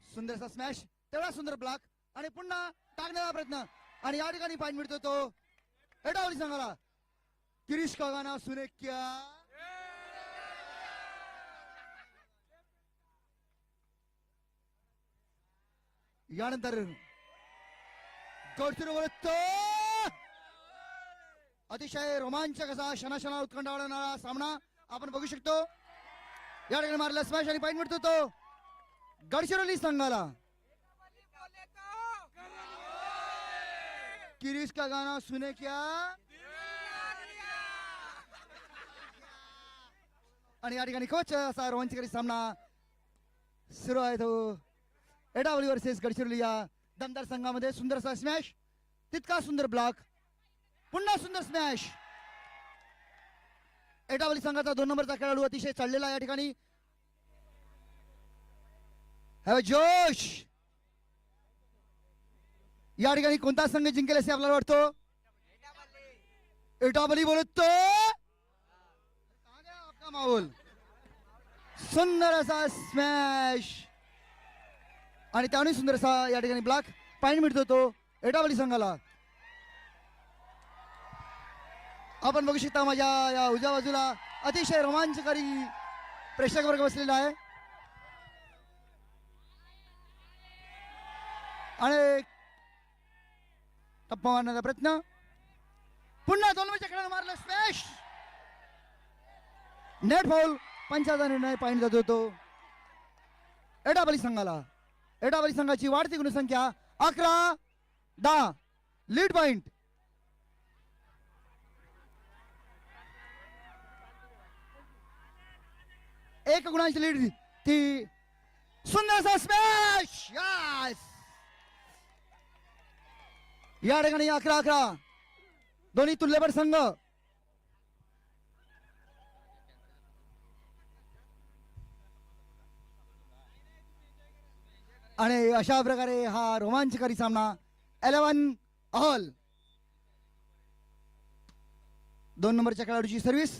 सुंदरसा smash, तेवढा सुंदर block आणि पुन्हा टाकण्याचा प्रयत्न आणि या ठिकाणी पॉईंट मिळतो तो एटावली संघाला. किरीश कागाना सुने क्या यानंतर तो अतिशय रोमांचक असा क्षणाक्षणा उत्कंठा वाढवणारा सामना आपण बघू शकतो. या ठिकाणी मारला स्मॅश आणि पॉईंट मिळतो तो गडचिरोली संघाला. किरीश का गाना सुने क्या आणि या ठिकाणी कोच असा रोमांचकारी सामना सुरू आहे तो एटावली वर्सेस गडचिरोली या दमदार संघामध्ये. सुंदरसा स्मॅश, तितका सुंदर ब्लॉक, पुन्हा सुंदर स्मॅश. एटावली संघाचा 2 नंबरचा खेळाडू अतिशय चाललेला या ठिकाणी. जोश या ठिकाणी कोणता संघ जिंकेल असे आपल्याला वाटतो? एटावली बोलतो आपका माहोल. सुंदर असा स्मॅश आणि त्याने सुंदर असा या ठिकाणी ब्लॉक. पॉईंट मिळतो तो एटावली संघाला. आपण बघू शकता माझ्या या उजव्या बाजूला अतिशय रोमांचकारी प्रेक्षक वर्ग बसलेला आहे आणि टप्पा मारण्याचा प्रयत्न. पुन्हा 2 नंबरच्या खेळाडूने मारलं स्मॅश. Net foul. पंचाचा निर्णय. पॉईंट जातो तो एटावली संघाला. एटावली संघाची वाढती गुणसंख्या 11-10. Lead point. एक गुणांची लीड ती. सुंदर स्मॅश. यस. या ठिकाणी 11-11 दोन्ही तुल्यबळ संघ. आणि अशा प्रकारे हा रोमांचकारी सामना 11-all. 2 नंबरच्या खेळाडूची सर्व्हिस.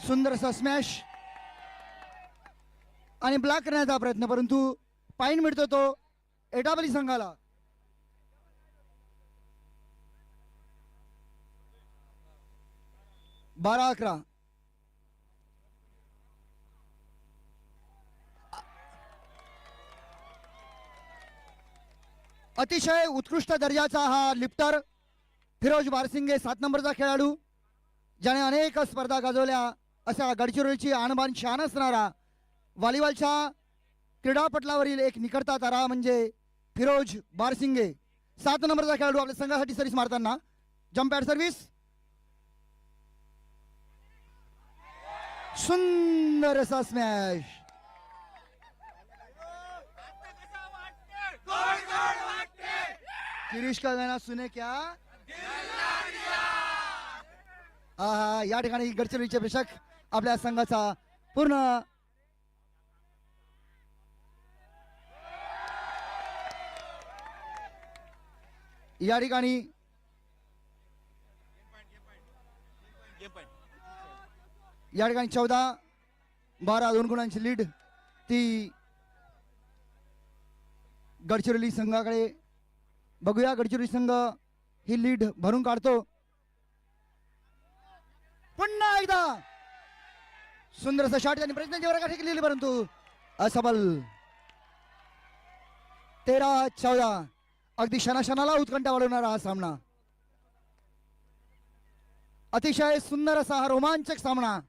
सुंदर असा स्मॅश आणि ब्लॉक करण्याचा प्रयत्न, परंतु पॉईंट मिळतो तो एटावली संघाला. बारा 11. अतिशय उत्कृष्ट दर्जाचा हा लिफ्टर फिरोज बारसिंगे 7 नंबरचा खेळाडू, ज्याने अनेक स्पर्धा गाजवल्या. अशा गडचिरोलीची आणबाण शान असणारा व्हॉलीबॉलच्या क्रीडापटलावरील एक निकटता तारा म्हणजे फिरोज बारसिंगे. 7 नंबरचा खेळाडू आपल्या संघासाठी सर्व्हिस मारताना. Jump at service. सुंदर असा स्मॅश. किरीश का गाना सुने क्या. या ठिकाणी गडचिरोलीचे प्रेक्षक आपल्या संघाचा पूर्ण या ठिकाणी या ठिकाणी 14-12 2 गुणांची लीड ती गडचिरोली संघाकडे. बघूया गडचिरोली संघ ही लीड भरून काढतो. पुन्हा एकदा सुंदर असा शॉट त्यांनी प्रयत्नांची वर्गाठी केलेली परंतु असफल. 13-14 अगदी क्षणाला उत्कंठा वाढवणारा हा सामना. अतिशय सुंदर असा हा रोमांचक सामना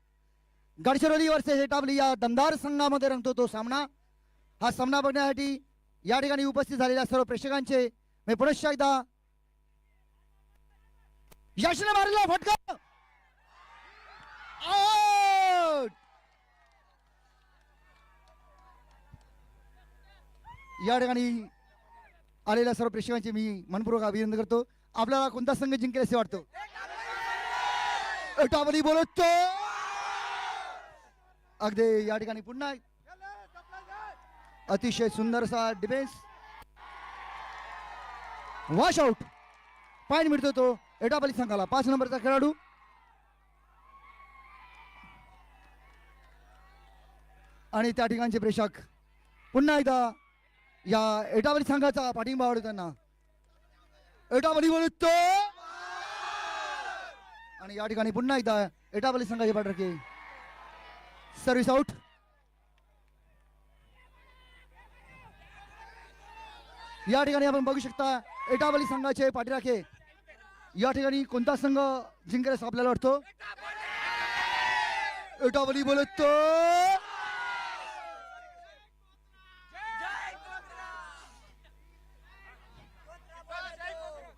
गडचिरोली वर्सेस एटावली या दमदार संघामध्ये रंगतो तो सामना. हा सामना बघण्यासाठी या ठिकाणी उपस्थित झालेल्या सर्व प्रेक्षकांचे मी पुनश्च एकदा यशने मारला फटका. आउट. या ठिकाणी आलेल्या सर्व प्रेक्षकांचे मी मनपूर्वक अभिनंदन करतो. आपल्याला कोणता संघ जिंकेल असे वाटतो? एटावली बोलतो. अगदी या ठिकाणी पुन्हा अतिशय सुंदर असा डिफेन्स. Wash out. पॉइंट मिळतो तो एटावली संघाला. 5 नंबरचा खेळाडू आणि त्या ठिकाणचे प्रेक्षक पुन्हा एकदा या एटावली संघाचा पाठिंबा वाढवताना एटावली बोलतो आणि या ठिकाणी पुन्हा एकदा एटावली संघाचे पाठराखे. Service out. या ठिकाणी आपण बघू शकता एटावली संघाचे पाठराखे. या ठिकाणी कोणता संघ जिंकेल असं आपल्याला वाटतो? एटावली बोलतो.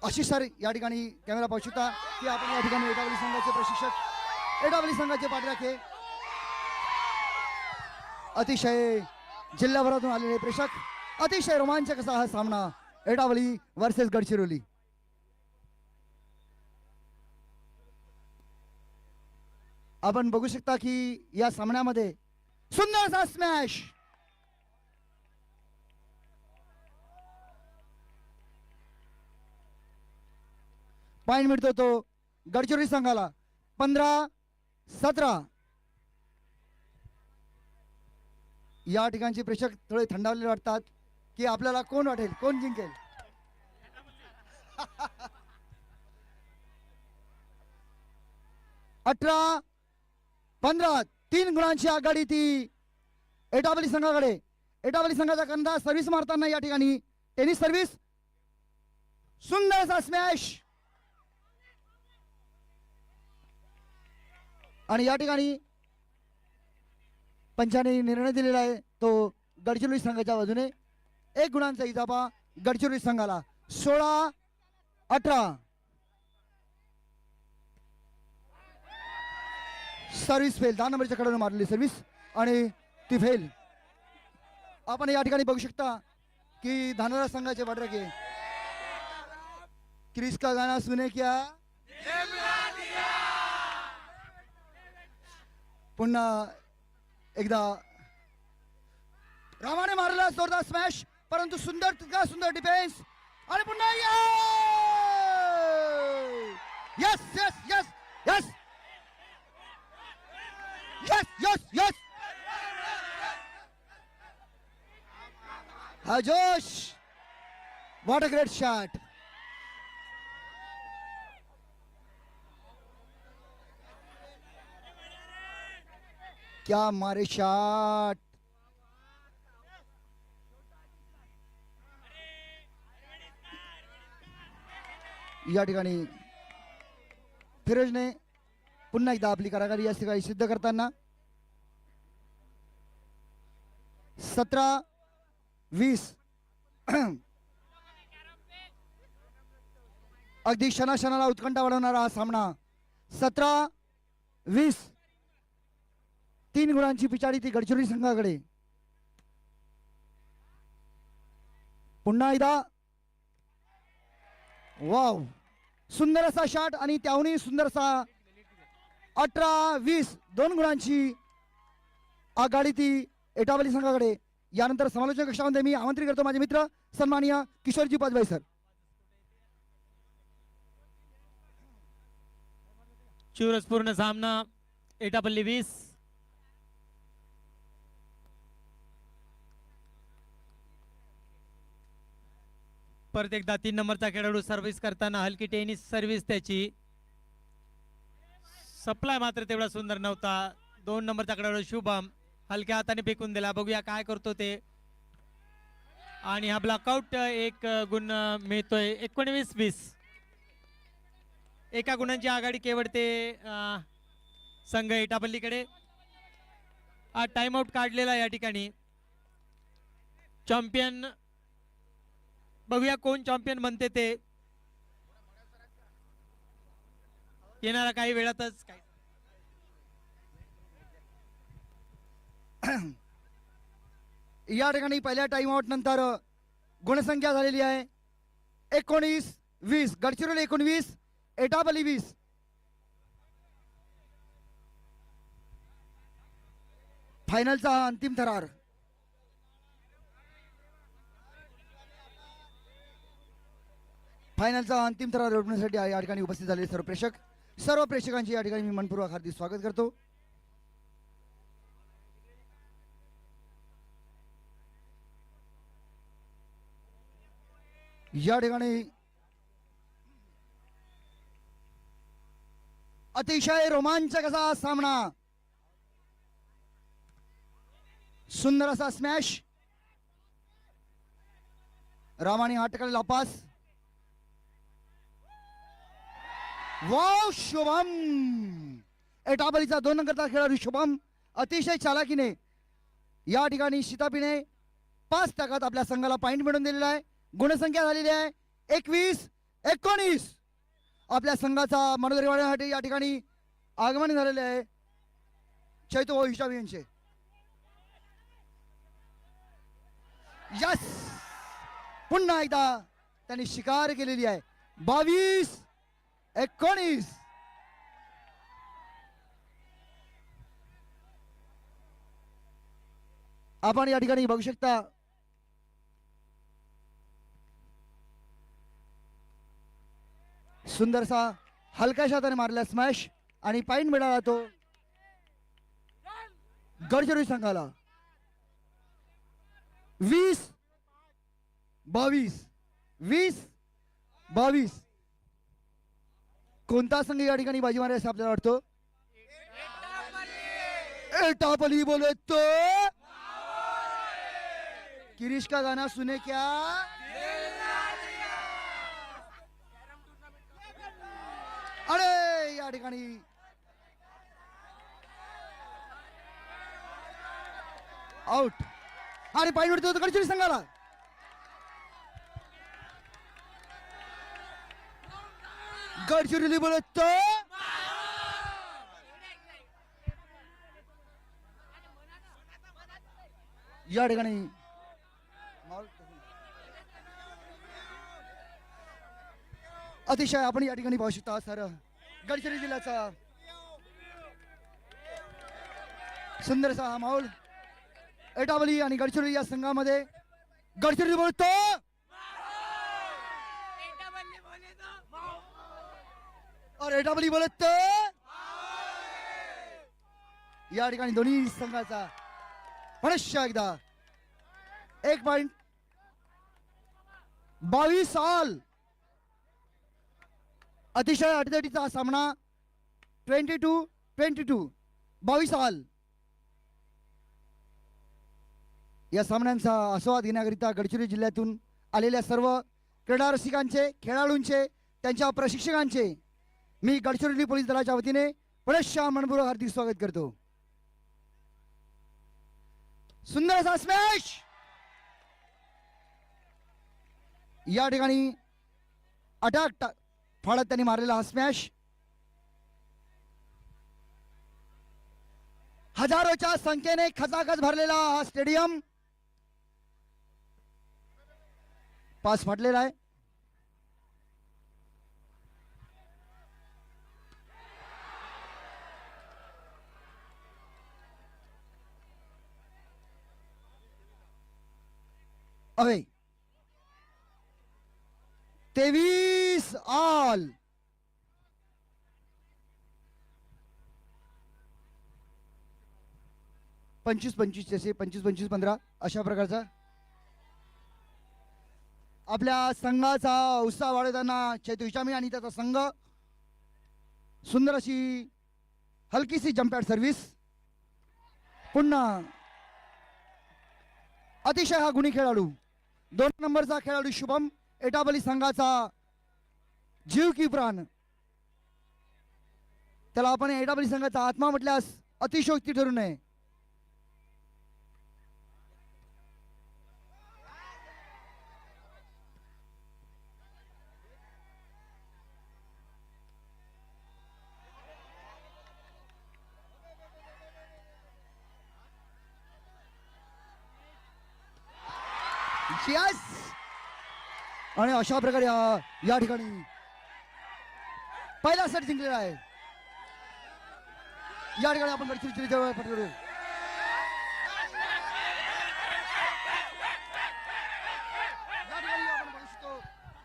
आशिष सर या ठिकाणी कॅमेरा पाहू शकता की आपण या ठिकाणी एटावली संघाचे प्रशिक्षक एटावली संघाचे पाठराखे अतिशय जिल्ह्याभरातून आलेले प्रेक्षक. अतिशय रोमांचक असा हा सामना एटावली वर्सेस गडचिरोली. आपण बघू शकता की या सामन्यामध्ये सुंदर असा स्मॅश. पॉइंट मिळतो तो गडचिरोली संघाला. 15-17. या ठिकाणचे प्रेक्षक थोडे थंडावलेले वाटतात की आपल्याला कोण वाटेल, कोण जिंकेल. 18-15 3 गुणांची आघाडी ती एटावली संघाकडे. एटावली संघाचा कंधा सर्व्हिस मारताना या ठिकाणी टेनिस सर्व्हिस. सुंदर असा स्मॅश आणि या ठिकाणी पंचाने निर्णय दिलेला आहे तो गडचिरोली संघाच्या बाजूने. 1 गुणांचा इजाफा गडचिरोली संघाला. 16-18. Service fail. 10 नंबरच्या खेळाडूने मारलेली सर्व्हिस आणि ती फेल. आपण या ठिकाणी बघू शकता की धानोरा संघाचे पाठराखे क्रिस का गाना सुने क्या. पुन्हा एकदा रामाने मारला जोरदार स्मॅश परंतु सुंदर डिफेन्स आणि पुन्हा yes yes yes yes yes yes yes. हा जोश. What a great shot. क्या मारे शॉट. या ठिकाणी फिरोजने पुन्हा एकदा आपली कारागिरी या ठिकाणी सिद्ध करताना 17-20. अगदी क्षणाला उत्कंठा वाढवणारा हा सामना. 17-20 3 गुणांची पिछाडी ती गडचिरोली संघाकडे. पुन्हा एकदा वाव सुंदर असा शॉट आणि त्याहूनही सुंदर असा 18-20 2 गुणांची आघाडी ती एटावली संघाकडे. यानंतर समालोचन कक्षामध्ये मी आमंत्रित करतो माझे मित्र सन्माननीय किशोरजी पाजबाई सर. चुरसपूर्ण सामना एटापल्ली 20. परत एकदा 3 नंबरचा खेळाडू सर्व्हिस करताना हलकी टेनिस सर्व्हिस त्याची. सप्लाय मात्र तेवढा सुंदर नव्हता. 2 नंबरचा खेळाडू शुभम हलक्या हाताने फेकून दिला. बघूया काय करतो ते. आणि हा ब्लॉकआउट. एक गुण मिळतोय. 19-20 एका गुणांची आघाडी केवळ ते संघ एटापल्लीकडे. हा टाइम आउट काढलेला या ठिकाणी. चॅम्पियन बघूया कोण चॅम्पियन बनते ते येणारा काही वेळातच. या ठिकाणी पहिल्या टाइम आउट नंतर गुणसंख्या झालेली आहे 19-20. गडचिरोली 19 एटापल्ली 20. फायनलचा हा अंतिम थरार. फायनलचा अंतिम थरार रोखण्यासाठी या ठिकाणी उपस्थित झालेले सर्व प्रेक्षकांचे या ठिकाणी मी मनपूर्वक हार्दिक स्वागत करतो. या ठिकाणी अतिशय रोमांचक असा सामना. सुंदर असा स्मॅश. रामाने हा टकलेला पास. वाव शुभम. एटापल्लीचा 2 नंबरचा खेळाडू शुभम अतिशय चालाकीने या ठिकाणी शितापीने 5 टाकात आपल्या संघाला पॉइंट मिळवून दिलेला आहे. गुणसंख्या झालेली आहे 21-19. आपल्या संघाचा मनोदरी वाढवण्यासाठी या ठिकाणी आगमन झालेले आहे चैतू हिशाब यांचे. यस पुन्हा एकदा त्यांनी शिकार केलेली आहे. 22-19. आपण या ठिकाणी बघू शकता सुंदरसा हलक्याशा हाताने मारला स्मॅश आणि पॉइंट मिळाला तो गडचिरोली संघाला. 20-22. कोणता संघ या ठिकाणी बाजी मारेल असं आपल्याला वाटतो? एटापल्ली बोले तो किरीश का गाना सुने क्या. अरे या ठिकाणी आउट आणि पॉइंट मिळतो गडचिरोली संघाला. गडचिरोली बोलत या ठिकाणी अतिशय आपण या ठिकाणी पाहू शकता सर गडचिरोली जिल्ह्याचा सुंदरसा हा माहोल एटापल्ली आणि गडचिरोली या संघामध्ये. गडचिरोली बोलतो और एटापल्ली बोलत या ठिकाणी दोन्ही संघाचा पुनश्च एकदा 1 पॉइंट. 22 साल अतिशय अडचणीचा हा सामना. 22-22 22 साल. या सामन्यांचा आस्वाद घेण्याकरिता गडचिरोली जिल्ह्यातून आलेल्या सर्व क्रीडा रसिकांचे खेळाडूंचे त्यांच्या प्रशिक्षकांचे मी गडचिरोली पोलीस दलाच्या वतीने पुनश्च मनपूर्वक हार्दिक स्वागत करतो. सुंदर असा स्मॅश या ठिकाणी अटॅक फाळत त्यांनी मारलेला हा स्मॅश. हजारोच्या संख्येने खचाखच भरलेला हा स्टेडियम. पास फाटलेला आहे. Away 23 all. पंचवीस 15 अशा प्रकारचा आपल्या संघाचा उत्साह वाढवताना चैतू इचामी आणि त्याचा संघ सुंदर अशी हलकीशी जम्प ॲट सर्व्हिस. पुन्हा अतिशय हा गुणी खेळाडू 2 नंबरचा खेळाडू शुभम एटापल्ली संघाचा जीव की प्राण. त्याला आपण एटापल्ली संघाचा आत्मा म्हटल्यास अतिशयोक्ती ठरू नये. आणि अशा प्रकारे या ठिकाणी पहिला सेट जिंकलेला आहे. या ठिकाणी आपण गडचिरोली जवळ पटकरू.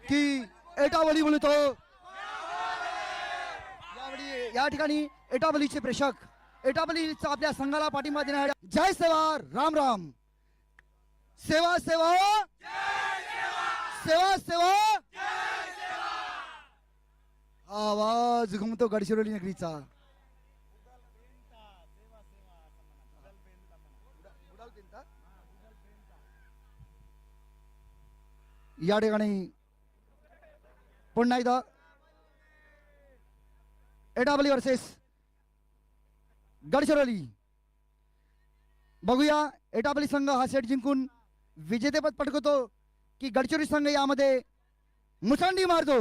की एटावली बोलतो या ठिकाणी एटावलीचे प्रेक्षक एटावलीचा आपल्या संघाला पाठिंबा देण्यासाठी जय सेवा राम राम. सेवा सेवा सेवा सेवा आवाज घुमतो गडचिरोली नगरीचा. या ठिकाणी पुन्हा एकदा एटापल्ली वर्सेस गडचिरोली. बघूया एटापल्ली संघ हा सेट जिंकून विजेतेपद पटकवतो की गडचिरोली संघ यामध्ये मुसंडी मारतो.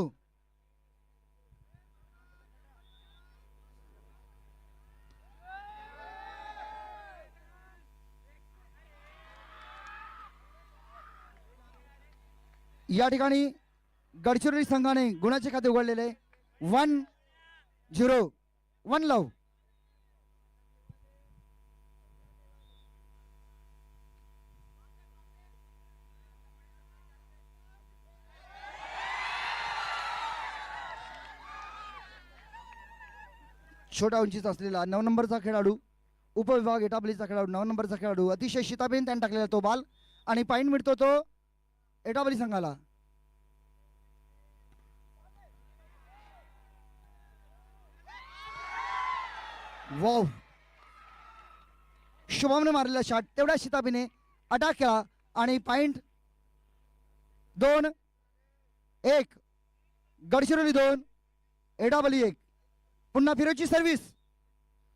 या ठिकाणी गडचिरोली संघाने गुणाचे खाते उघडलेले 1-0 1 लव. छोट्या उंचीचा असलेला 9 नंबरचा खेळाडू उपविभाग एटापल्लीचा खेळाडू 9 नंबरचा खेळाडू अतिशय शिताबेन त्याने टाकलेला तो बॉल आणि पॉईंट मिळतो तो एटापल्ली संघाला. वाव शुभमने मारलेला शॉट तेवढ्या शिताबीने अटॅक केला आणि पॉईंट 2-1 गडचिरोली 2 एटापल्ली 1. पुन्हा फिरोजची सर्व्हिस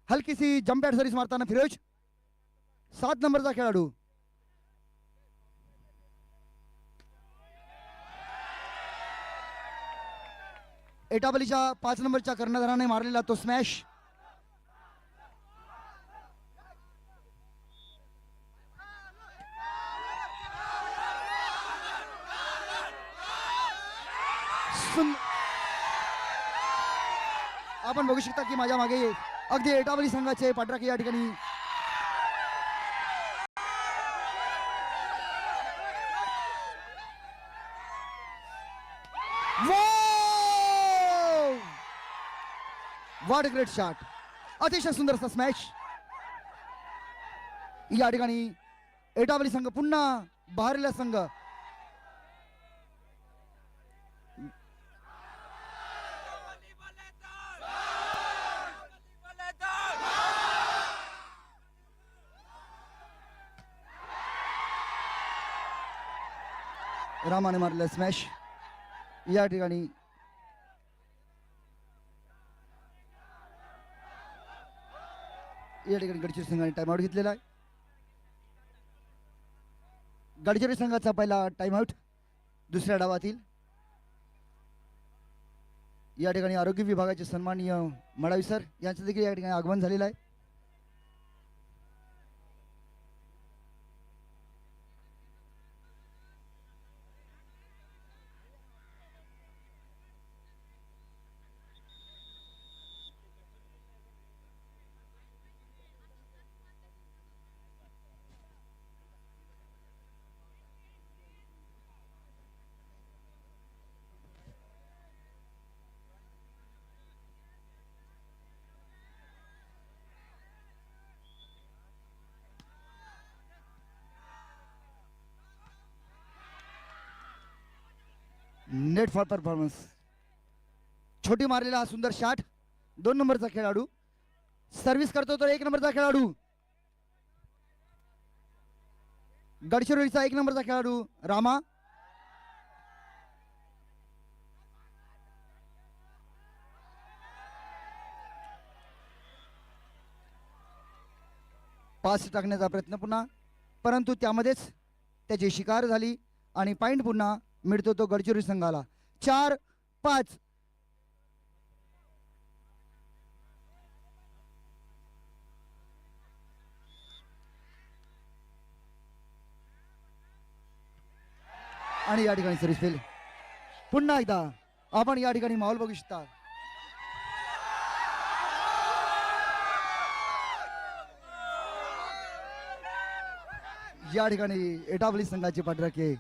हलकीशी जम्प ॲट सर्व्हिस मारताना फिरोज 7 नंबरचा खेळाडू. एटापल्लीच्या 5 नंबरच्या कर्णधाराने मारलेला तो स्मॅश. आपण बघू शकता की माझ्या मागे अगदी एटापल्ली संघाचे पाठराखी या ठिकाणी व्हॉट ग्रेट शॉट. अतिशय सुंदर असा स्मॅश. या ठिकाणी एटापल्ली संघ पुन्हा बहरलेला संघ रामाने मारलेला स्मॅश. या ठिकाणी गडचिरोली संघाने टाइमआउट घेतलेला आहे. गडचिरोली संघाचा पहिला टाइमआउट दुसऱ्या डावातील. या ठिकाणी आरोग्य विभागाचे सन्माननीय मडावी सर यांचं देखील या ठिकाणी आगमन झालेलं आहे. Net for performance. छोटी मारलेला हा सुंदर शॉट. 2 नंबरचा खेळाडू सर्व्हिस करतो तो 1 नंबरचा खेळाडू. गडचिरोलीचा 1 नंबरचा खेळाडू रामा. पास टाकण्याचा प्रयत्न पुन्हा, परंतु त्यामध्येच त्याची शिकार झाली आणि पॉइंट पुन्हा मिळतो तो गडचिरोली संघाला. 4-5. आणि या ठिकाणी सर्व्हिस फेल. पुन्हा एकदा आपण या ठिकाणी माहोल बघू शकता. या ठिकाणी एटावली संघाची पाठराखी.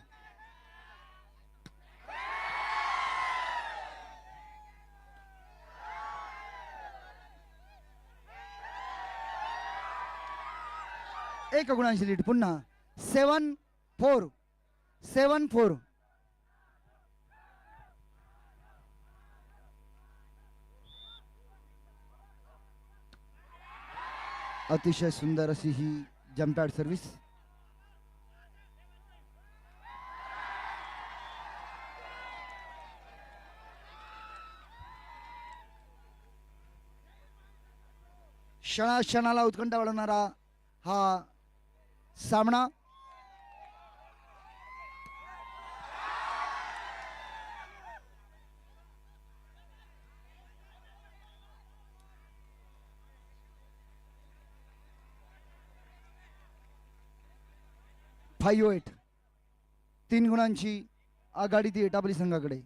एक गुणांची लीड पुन्हा. 7-4. 7-4. अतिशय सुंदर अशी ही जम्पॅड सर्व्हिस. क्षणाला उत्कंठा वाढवणारा हा सामना. फाईव्ह 8. 3 गुणांची आघाडी ती एटापल्ली संघाकडे.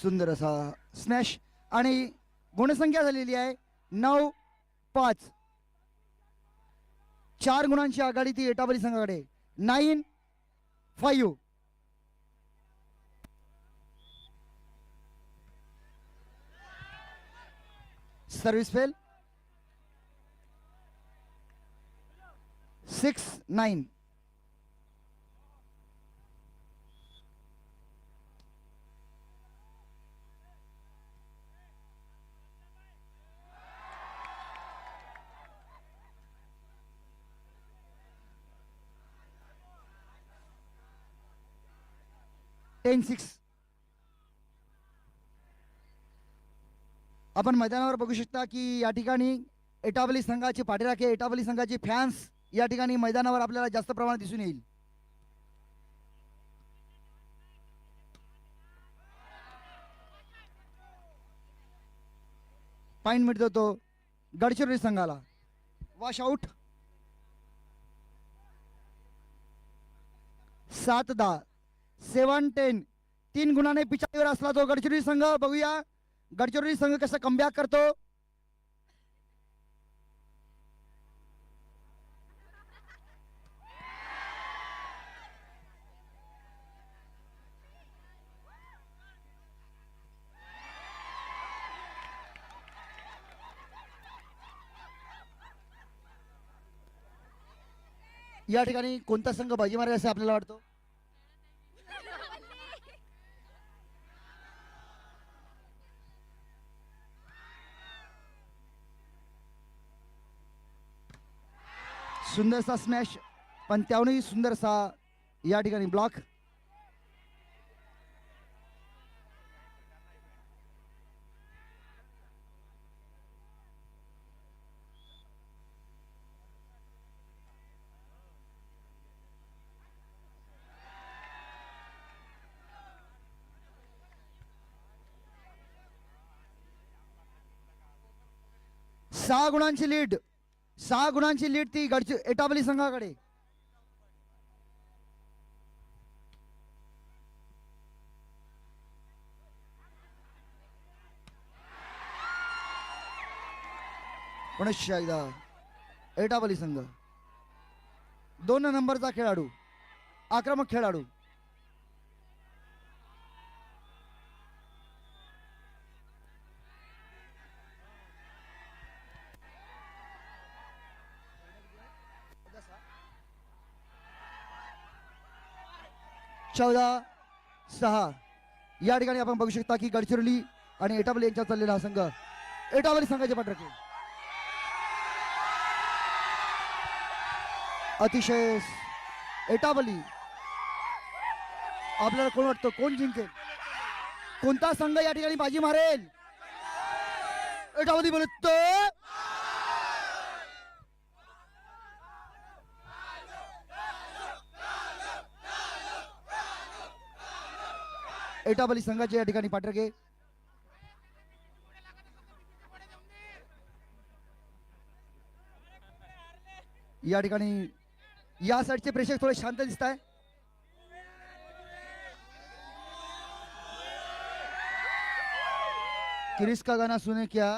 सुंदर असा स्मॅश आणि गुणसंख्या झालेली आहे 9-5. 4 गुणांची आघाडी ती एटापल्ली संघाकडे. 9-5. Service fail. 6-9. आपण मैदानावर बघू शकता की या ठिकाणी एटावली संघाची पाठीराखी, एटावली संघाची फॅन्स या ठिकाणी मैदानावर आपल्याला जास्त प्रमाणात दिसून येईल. पॉइंट मिळतो तो गडचिरोली संघाला. Wash out. 7-10. 7-10. 3 गुणाने पिछाडीवर असला तो गडचिरोली संघ. बघूया गडचिरोली संघ कसा कमबॅक करतो. या ठिकाणी कोणता संघ बाजी मारेल असं आपल्याला वाटतो. सुंदरसा स्मॅश, पण त्याहूनही सुंदरसा या ठिकाणी ब्लॉक. सहा गुणांची लीड. 6 गुणांची लीड ती एटापल्ली संघाकडे. पुनश्च एकदा एटापल्ली संघ. 2 नंबरचा खेळाडू आक्रमक खेळाडू. चौदा 6 या ठिकाणी आपण बघू शकता की गडचिरोली आणि एटापल्ली यांच्यात चाललेला हा संघ. एटापल्ली संघाचे पाठराखीण अतिशय. एटापल्ली आपल्याला कोण वाटतं कोण जिंकेल, कोणता संघ या ठिकाणी बाजी मारेल? एटापल्ली बोलतो. एटापल्ली संघाचे या ठिकाणी पाठराखे. या ठिकाणी या साईडचे प्रेक्षक थोडे शांत दिसत आहे. क्रिस का गाना सुने क्या.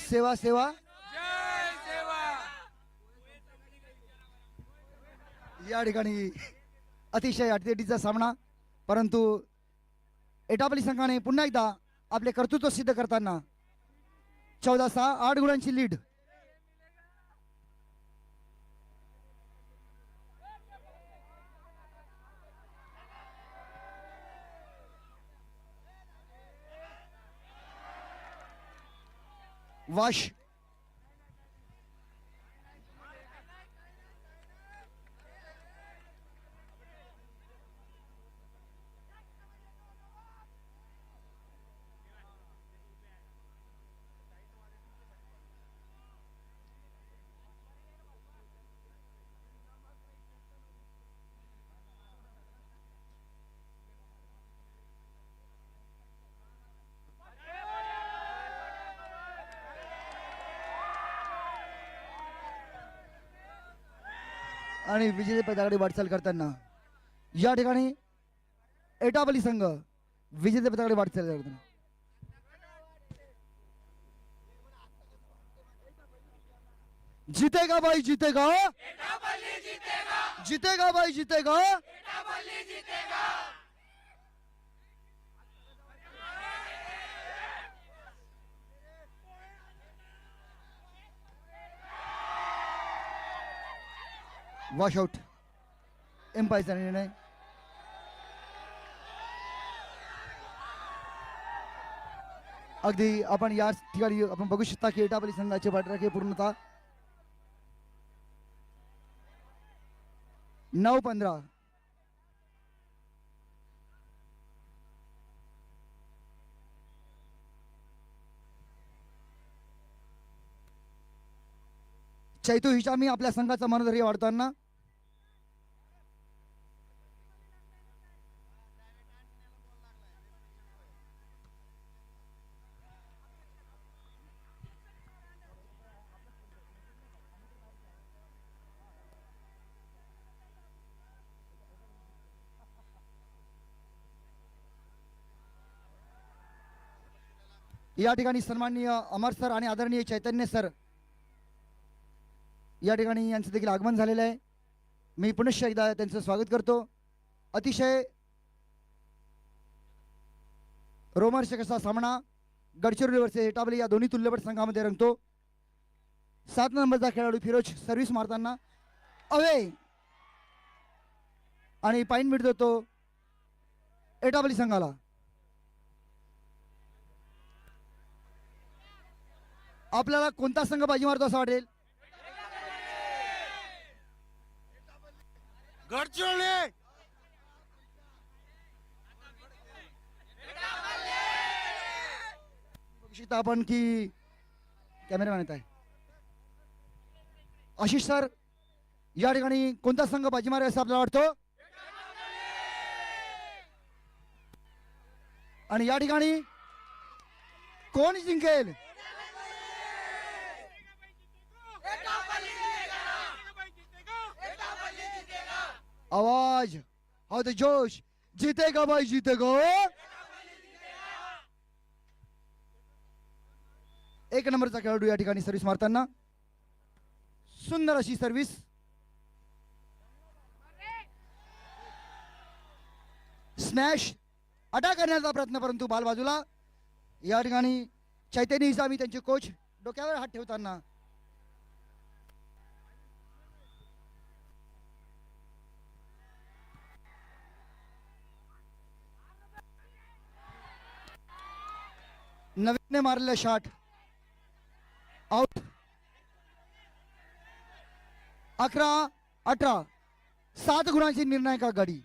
सेवा सेवा. या ठिकाणी अतिशय अटीतटीचा सामना, परंतु एटापल्ली संघाने पुन्हा एकदा आपले कर्तृत्व सिद्ध करताना 14-6 8 गुणांची लीड. वाश आणि विजेते पदाकडे वाटचाल करताना या ठिकाणी एटापल्ली संघ विजेते पदाकडे वाटचाल करताना. जीतेगा भाई जीतेगा, जीतेगा भाई जीतेगा. वॉश आउट एम्पायरचा निर्णय. अगदी आपण या ठिकाणी आपण बघू शकता की एटापल्ली संघाचे पाठराखे पूर्णतः 9-15. चैतू हिशामी आपल्या संघाचा मनोधैर्य वाढताना. या ठिकाणी सन्माननीय अमर सर आणि आदरणीय चैतन्य सर या ठिकाणी यांचं देखील आगमन झालेलं आहे. मी पुनश्च एकदा त्यांचं स्वागत करतो. अतिशय रोमांचक असा सामना गडचिरोली वर्सेस एटापल्ली या दोन्ही तुल्यबळ संघामध्ये रंगतो. 7 नंबरचा खेळाडू फिरोज सर्व्हिस मारताना अवे आणि पॉईंट मिळतो तो एटापल्ली संघाला. आपल्याला कोणता संघ बाजी मारतो असं वाटेल? गडचिरोली. बघू शकता आपण की कॅमेरामॅन येत आहे. आशिष सर या ठिकाणी कोणता संघ बाजी मारेल असं आपल्याला वाटतो? आणि या ठिकाणी कोण जिंकेल? आवाज हाउ द जोश. जीतेगा भाई जीतेगा. 1 नंबरचा खेळाडू या ठिकाणी सर्व्हिस मारताना सुंदर अशी सर्व्हिस. स्मॅश अटॅक करण्याचा प्रयत्न, परंतु बाल बाजूला. या ठिकाणी चैतन्य इसामी त्यांचे कोच डोक्यावर हात ठेवताना. नवीनने मारलेला शॉट आउट. 11-18 7 गुणांची निर्णायक आघाडी.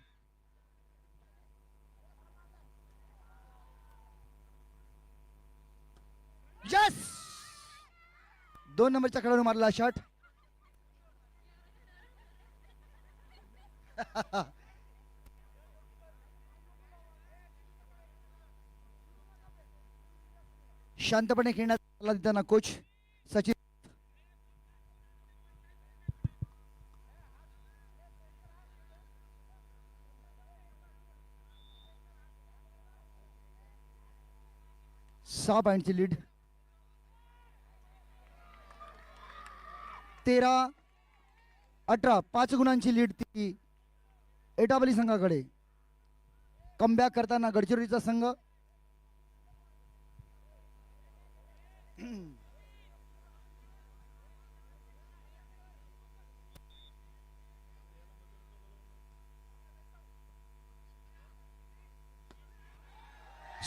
यस, 2 नंबरच्या खेळाडू मारला शॉट. शांतपणे खेळण्याचा सल्ला देताना कोच सचिन. सहा पॉइंटची लीड. 13-18 5 गुणांची लीड ती एटापल्ली संघाकडे. कमबॅक करताना गडचिरोलीचा संघ.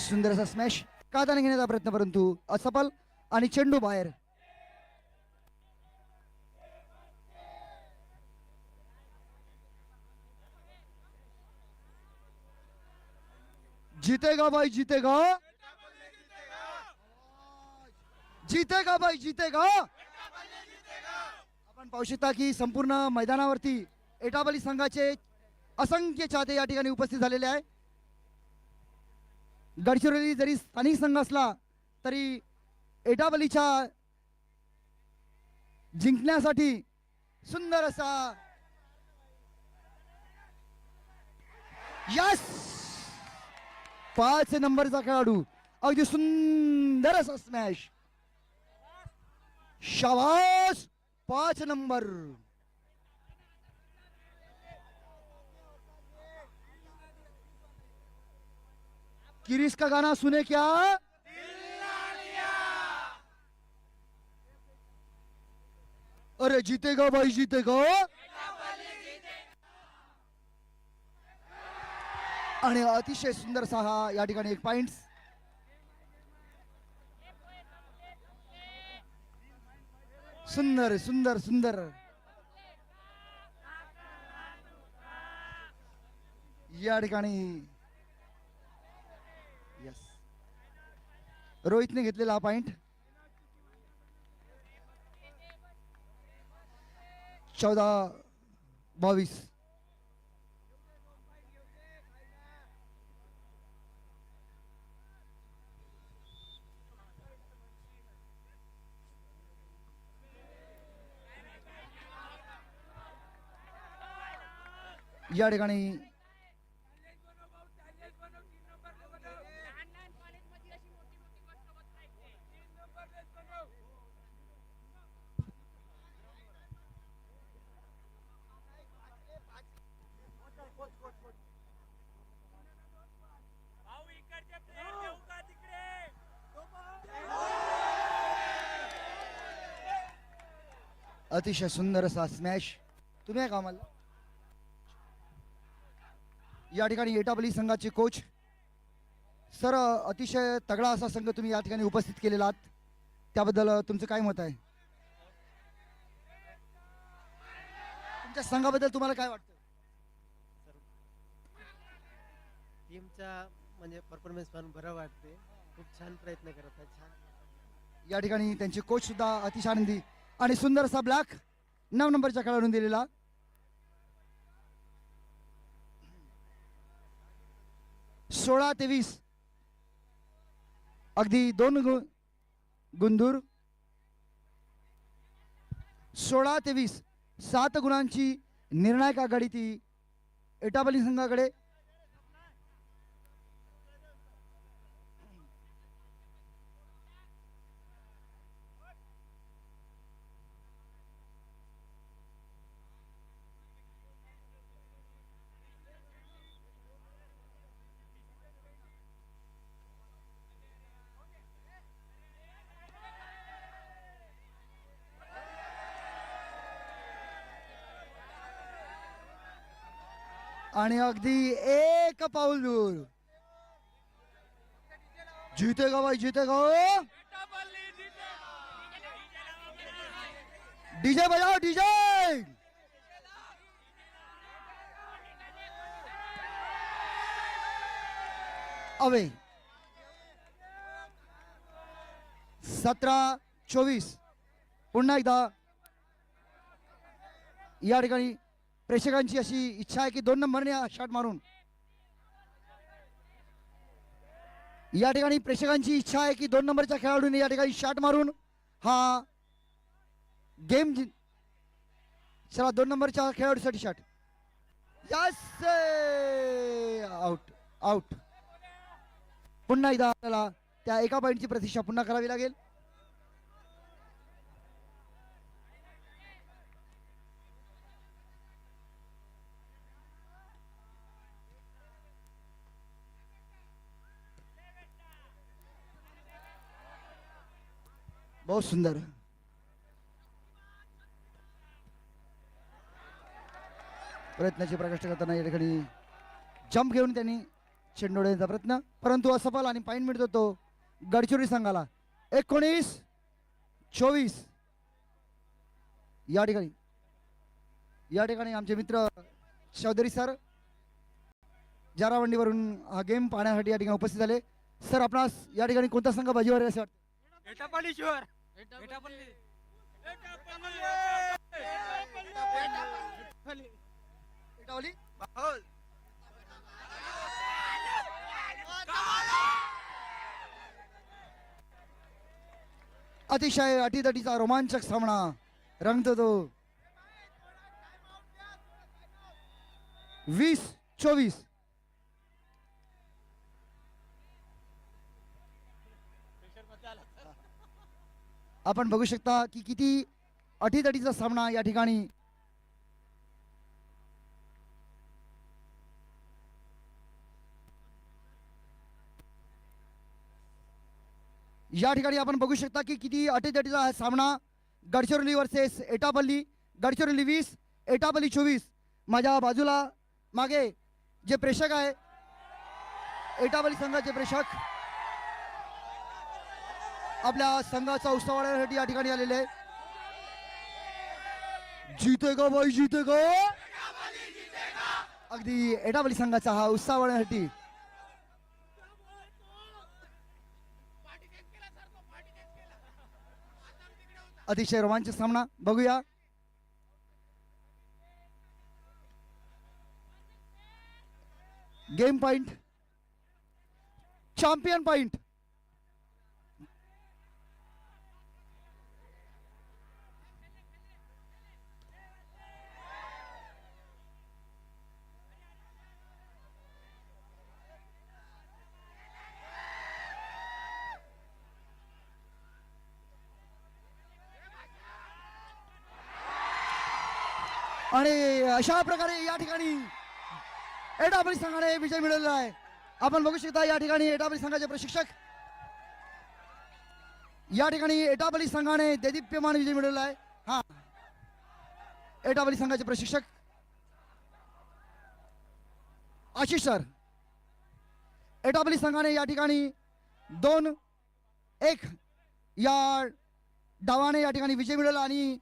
सुंदर असा स्मॅश कादाने घेण्याचा प्रयत्न, परंतु असफल आणि चेंडू बाहेर. जीतेगा भाई जीतेगा, जीतेगा भाई जीतेगा. आपण पाहू शकता की संपूर्ण मैदानावरती एटापल्ली संघाचे असंख्य चाहते या ठिकाणी उपस्थित झालेले आहे. गडचिरोली जरी स्थानिक संघ असला तरी एटापल्लीच्या जिंकण्यासाठी सुंदर असा यस 5 नंबरचा खेळाडू अगदी सुंदर असा स्मॅश. शाबास 5 नंबर. किरीस का गाना सुने क्या. अरे जीतेगा भाई जीतेगा. आणि अतिशय सुंदर हा या ठिकाणी 1 पॉइंट. सुंदर सुंदर सुंदर. या ठिकाणी यस रोहितने घेतलेला हा पॉइंट. 14-22. या ठिकाणी अतिशय सुंदर असा स्मॅश. तुम्ही आहे का आम्हाला. या ठिकाणी एटापल्ली संघाचे कोच सर, अतिशय तगडा असा संघ तुम्ही या ठिकाणी उपस्थित केलेला आहात, त्याबद्दल तुमचं काय मत आहे. तुमच्या संघाबद्दल तुम्हाला काय वाटतं. टीमचा म्हणजे परफॉर्मन्स पण बरं वाटते. खूप छान प्रयत्न करत आहे. छान. या ठिकाणी त्यांचे कोच सुद्धा अतिशय आनंदी. आणि सुंदर असा ब्लॅक 9 नंबरच्या खेळाडून दिलेला. 16-23 अगदी 2 गुंदूर. 16-23 7 गुणांची निर्णायक आघाडी ती एटापल्ली संघाकडे. आणि अगदी एक पाऊल दूर. जीतेगा भाई जीतेगा. डीजे बजाओ डीजे. अवे 17-24. पुन्हा एकदा या ठिकाणी प्रेक्षकांची अशी इच्छा आहे की 2 नंबरने शॉट मारून या ठिकाणी प्रेक्षकांची इच्छा आहे की 2 नंबरच्या खेळाडूने या ठिकाणी शॉट मारून हा गेम चला 2 नंबरच्या खेळाडूसाठी शॉट. Yes out out. पुन्हा एकदा आपल्याला त्या एका पॉईंटची प्रतीक्षा पुन्हा करावी लागेल. बहुत सुंदर. प्रयत्नाची प्रकाश करताना या ठिकाणी जंप घेऊन त्यांनी चेंडू उडवण्याचा प्रयत्न, परंतु असफल आणि पॉईंट मिळतो तो गडचिरोली संघाला. 19-24. या ठिकाणी आमचे मित्र चौधरी सर जारावंडीवरून हा गेम पाहण्यासाठी या ठिकाणी उपस्थित झाले. सर आपणास या ठिकाणी कोणता संघ बाजीवर आहे असे वाटते? एटापल्ली? अतिशय अटीतटीचा रोमांचक सामना रंगतो तो. 20-24. आपण बघू शकता की किती अटीतटीचा सामना या ठिकाणी आपण बघू शकता की किती अटीतटीचा हा सामना. गडचिरोली वर्सेस एटापल्ली. गडचिरोली 20 एटापल्ली 24. माझ्या बाजूला मागे जे प्रेक्षक आहे एटापल्ली संघाचे प्रेक्षक आपल्या संघाचा उत्सव वाढवण्यासाठी या ठिकाणी आलेले आहे. जीतेगा भाई जीतेगा. अगदी एटापल्ली संघाचा हा उत्साह वाढवण्यासाठी अतिशय रोमांचक सामना बघूया. Game point champion point. आणि अशा प्रकारे या ठिकाणी एटापल्ली संघाने विजय मिळवलेला आहे. आपण बघू शकता या ठिकाणी एटापल्ली संघाचे प्रशिक्षक या ठिकाणी एटापल्ली संघाने देदीप्यमान विजय मिळवलेला आहे. हा एटापल्ली संघाचे प्रशिक्षक आशिष सर. एटापल्ली संघाने या ठिकाणी 2-1 या डावाने या ठिकाणी विजय मिळवला आणि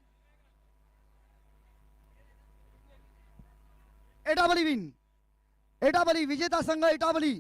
एटापल्ली विन. एटापल्ली विजेता संघ एटापल्ली.